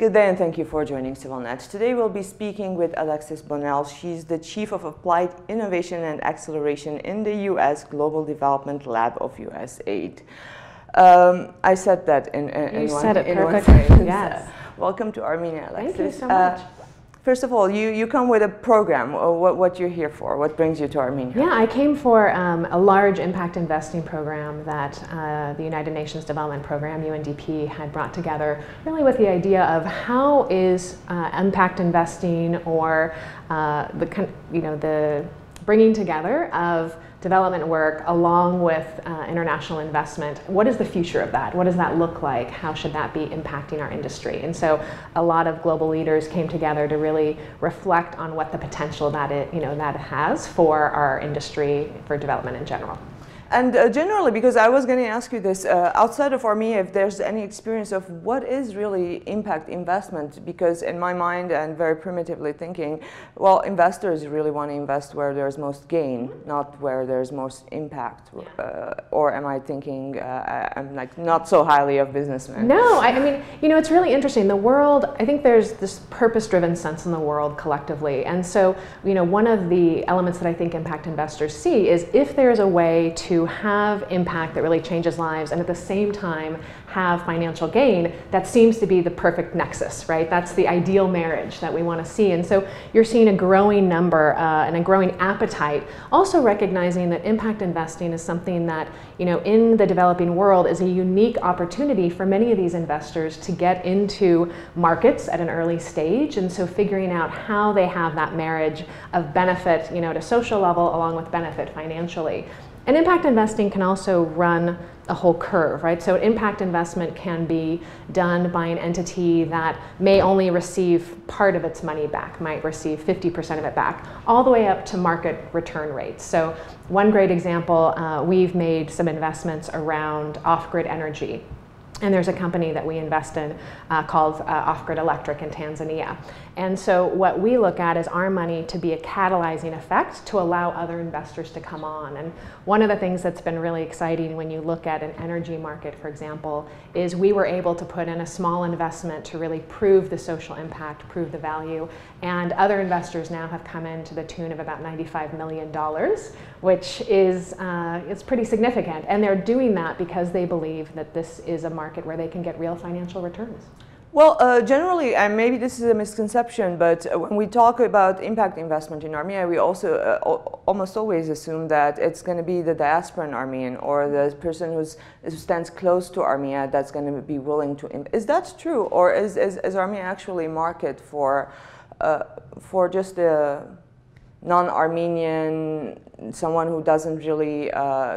Good day and thank you for joining CivilNet. Today we'll be speaking with Alexis Bonnell. She's the Chief of Applied Innovation and Acceleration in the U.S. Global Development Lab of USAID. I said that in said it perfectly, yes. Welcome to Armenia, Alexis. Thank you so much. First of all, you come with a program. What you're here for? What brings you to Armenia? Yeah, I came for a large impact investing program that the United Nations Development Program, UNDP, had brought together, really with the idea of how is impact investing or the bringing together of development work along with international investment. What is the future of that? What does that look like? How should that be impacting our industry? And so a lot of global leaders came together to really reflect on what the potential that it has for our industry, for development in general. And generally, because I was going to ask you this, outside of Armenia, if there's any experience of what is really impact investment, because in my mind and very primitively thinking, well, investors really want to invest where there's most gain, not where there's most impact. Or am I thinking I'm like not so highly of businessmen? No, I mean, it's really interesting. The world, I think there's this purpose-driven sense in the world collectively. And so, one of the elements that I think impact investors see is if there's a way to have impact that really changes lives and at the same time have financial gain, that seems to be the perfect nexus, right? That's the ideal marriage that we want to see. And so you're seeing a growing number and a growing appetite, also recognizing that impact investing is something that, in the developing world is a unique opportunity for many of these investors to get into markets at an early stage. And so figuring out how they have that marriage of benefit, at a social level along with benefit financially. And impact investing can also run a whole curve, right? So impact investment can be done by an entity that may only receive part of its money back, might receive 50% of it back, all the way up to market return rates. So one great example, we've made some investments around off-grid energy. And there's a company that we invest in called Off-Grid Electric in Tanzania. And so what we look at is our money to be a catalyzing effect to allow other investors to come on. And one of the things that's been really exciting when you look at an energy market, for example, is we were able to put in a small investment to really prove the social impact, prove the value. And other investors now have come in to the tune of about $95 million, which is it's pretty significant. And they're doing that because they believe that this is a market where they can get real financial returns. Well, generally, and maybe this is a misconception, but when we talk about impact investment in Armenia, we also almost always assume that it's going to be the diasporan Armenian or the person who stands close to Armenia that's going to be willing to invest. Is that true, or is Armenia actually a market for just a non-Armenian, someone who doesn't really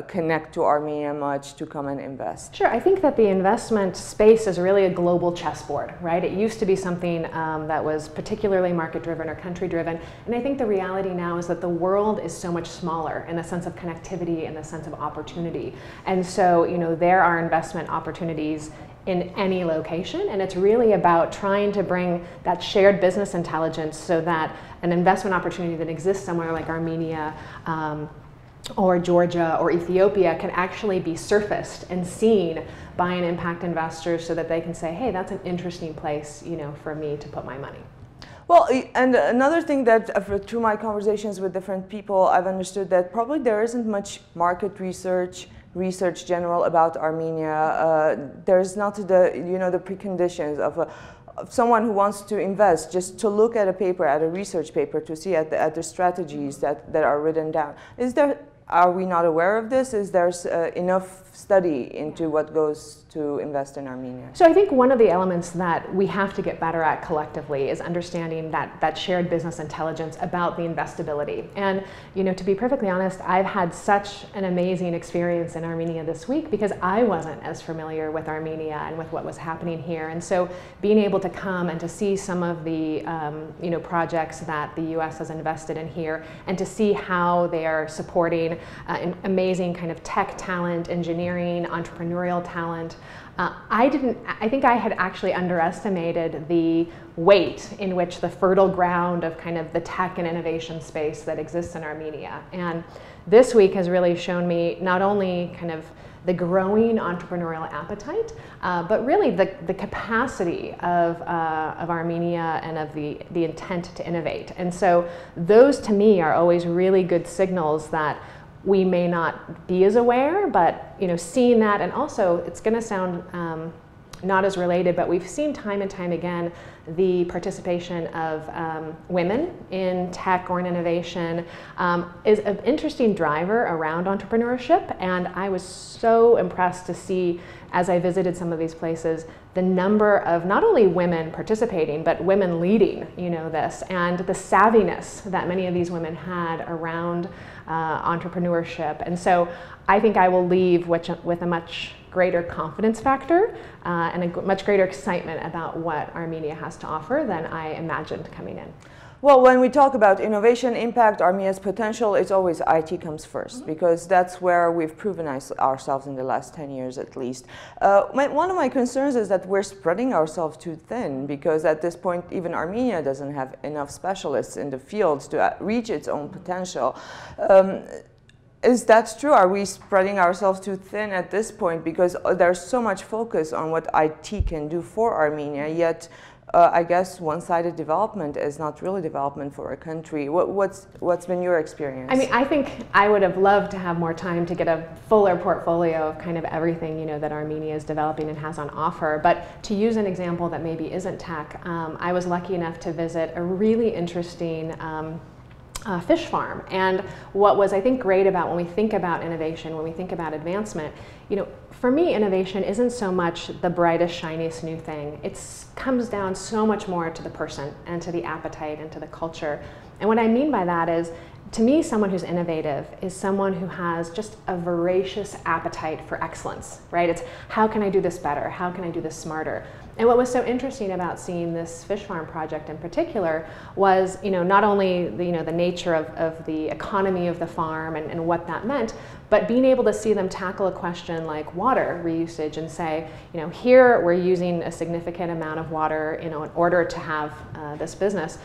connect to Armenia much to come and invest? Sure, I think that the investment space is really a global chessboard, right? It used to be something that was particularly market-driven or country-driven, and I think the reality now is that the world is so much smaller in the sense of connectivity and the sense of opportunity. And so, there are investment opportunities in any location, and it's really about trying to bring that shared business intelligence so that an investment opportunity that exists somewhere like Armenia or Georgia or Ethiopia can actually be surfaced and seen by an impact investor so that they can say, hey, that's an interesting place, for me to put my money. Well, and another thing that through my conversations with different people, I've understood that probably there isn't much market research general about Armenia. There's not the the preconditions of someone who wants to invest, just to look at a paper, at a research paper, to see at the strategies that are written down. Are we not aware of this? Is there enough study into what goes to invest in Armenia? So I think one of the elements that we have to get better at collectively is understanding that shared business intelligence about the investability. And to be perfectly honest, I've had such an amazing experience in Armenia this week because I wasn't as familiar with Armenia and with what was happening here. And so being able to come and to see some of the projects that the U.S. has invested in here and to see how they are supporting an amazing kind of tech talent, engineering, entrepreneurial talent, I think I had actually underestimated the weight in which the fertile ground of kind of the tech and innovation space that exists in Armenia. And this week has really shown me not only kind of the growing entrepreneurial appetite, but really the capacity of Armenia and of the intent to innovate. And so those to me are always really good signals that we may not be as aware, but seeing that, and also it's going to sound not as related, but we've seen time and time again the participation of women in tech or in innovation is an interesting driver around entrepreneurship. And I was so impressed to see, as I visited some of these places, the number of not only women participating, but women leading this, and the savviness that many of these women had around entrepreneurship. And so I think I will leave with a much greater confidence factor and a much greater excitement about what Armenia has to offer than I imagined coming in. Well, when we talk about innovation, impact, Armenia's potential, it's always IT comes first, because that's where we've proven ourselves in the last 10 years at least. One of my concerns is that we're spreading ourselves too thin, because at this point even Armenia doesn't have enough specialists in the fields to reach its own potential. Is that true? Are we spreading ourselves too thin at this point? Because there's so much focus on what IT can do for Armenia, yet I guess one-sided development is not really development for a country. What's been your experience? I mean, I think I would have loved to have more time to get a fuller portfolio of kind of everything that Armenia is developing and has on offer. But to use an example that maybe isn't tech, I was lucky enough to visit a really interesting fish farm. And what was, I think, great about when we think about innovation, when we think about advancement, for me, innovation isn't so much the brightest, shiniest new thing. It comes down so much more to the person and to the appetite and to the culture. And what I mean by that is, to me, someone who's innovative is someone who has just a voracious appetite for excellence, right? It's how can I do this better? How can I do this smarter? And what was so interesting about seeing this fish farm project in particular was, not only the nature of the economy of the farm and what that meant, but being able to see them tackle a question like water reusage and say, here we're using a significant amount of water, in order to have this business.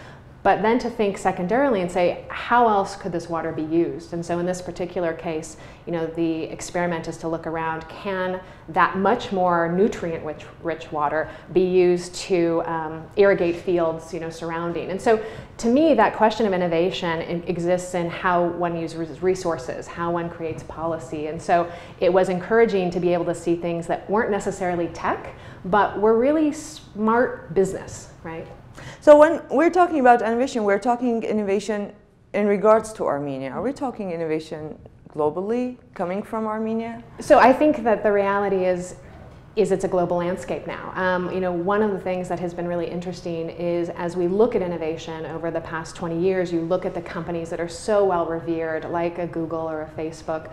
But then to think secondarily and say, how else could this water be used? And so in this particular case, the experiment is to look around, can that much more nutrient-rich water be used to irrigate fields, surrounding? And so to me, that question of innovation exists in how one uses resources, how one creates policy. And so it was encouraging to be able to see things that weren't necessarily tech, but were really smart business, right? So when we're talking about innovation, we're talking innovation in regards to Armenia. Are we talking innovation globally coming from Armenia? So I think that the reality is it's a global landscape now. One of the things that has been really interesting is, as we look at innovation over the past 20 years, you look at the companies that are so well revered, like a Google or a Facebook.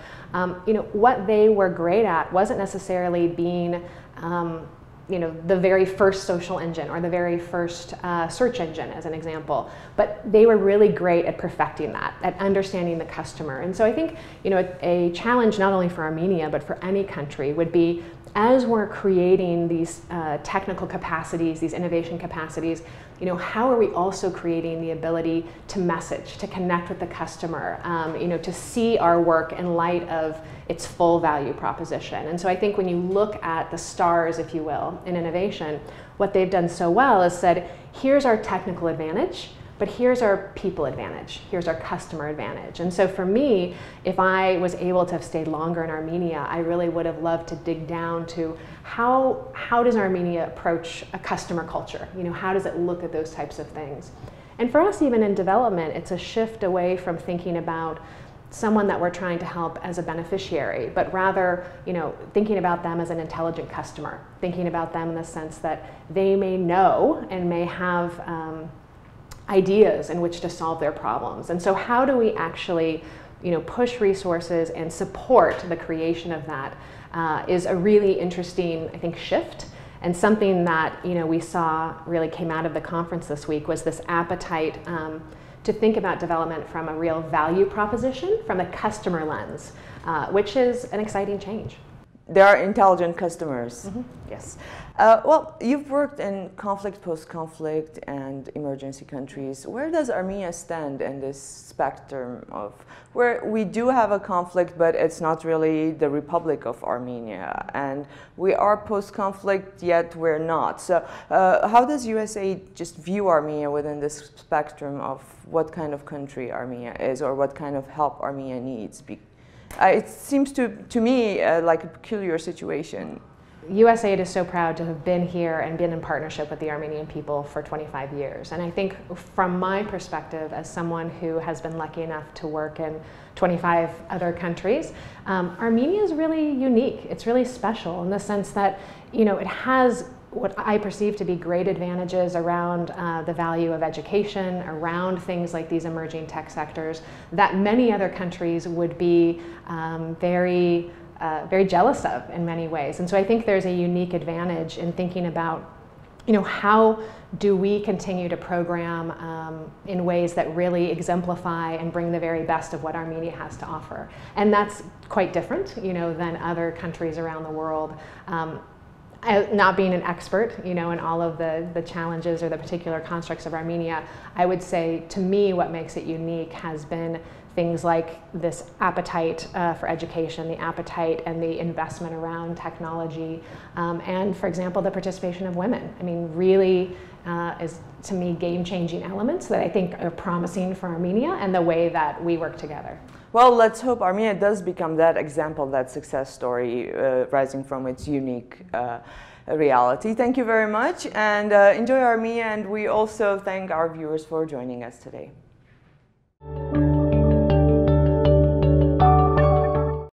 What they were great at wasn't necessarily being the very first social engine or the very first search engine, as an example. But they were really great at perfecting that, at understanding the customer. And so I think, a challenge not only for Armenia, but for any country would be, as we're creating these technical capacities, these innovation capacities, how are we also creating the ability to message, to connect with the customer, to see our work in light of its full value proposition. And so I think when you look at the stars, if you will, in innovation, what they've done so well is said, here's our technical advantage, but here's our people advantage, here's our customer advantage. And so for me, if I was able to have stayed longer in Armenia, I really would have loved to dig down to how does Armenia approach a customer culture? How does it look at those types of things? And for us, even in development, it's a shift away from thinking about someone that we're trying to help as a beneficiary, but rather, thinking about them as an intelligent customer, thinking about them in the sense that they may know and may have ideas in which to solve their problems. And so how do we actually push resources and support the creation of that is a really interesting, I think, shift. And something that we saw really came out of the conference this week was this appetite to think about development from a real value proposition, from a customer lens, which is an exciting change. they are intelligent customers. Mm-hmm. Yes. Well, you've worked in conflict, post-conflict, and emergency countries. Where does Armenia stand in this spectrum of where we do have a conflict, but it's not really the Republic of Armenia, and we are post-conflict, yet we're not. So how does USAID just view Armenia within this spectrum of what kind of country Armenia is, or what kind of help Armenia needs? It seems to me like a peculiar situation. USAID is so proud to have been here and been in partnership with the Armenian people for 25 years. And I think from my perspective, as someone who has been lucky enough to work in 25 other countries, Armenia is really unique. It's really special in the sense that, you know, it has what I perceive to be great advantages around the value of education, around things like these emerging tech sectors that many other countries would be very jealous of in many ways. And so I think there's a unique advantage in thinking about, you know, how do we continue to program in ways that really exemplify and bring the very best of what Armenia has to offer. And that's quite different, you know, than other countries around the world. Not being an expert, you know, in all of the challenges or the particular constructs of Armenia, I would say to me what makes it unique has been things like this appetite for education, the appetite and the investment around technology, and for example, the participation of women. I mean, really is to me game-changing elements that I think are promising for Armenia and the way that we work together. Well, let's hope Armenia does become that example, that success story rising from its unique reality. Thank you very much, and enjoy Armenia, and we also thank our viewers for joining us today.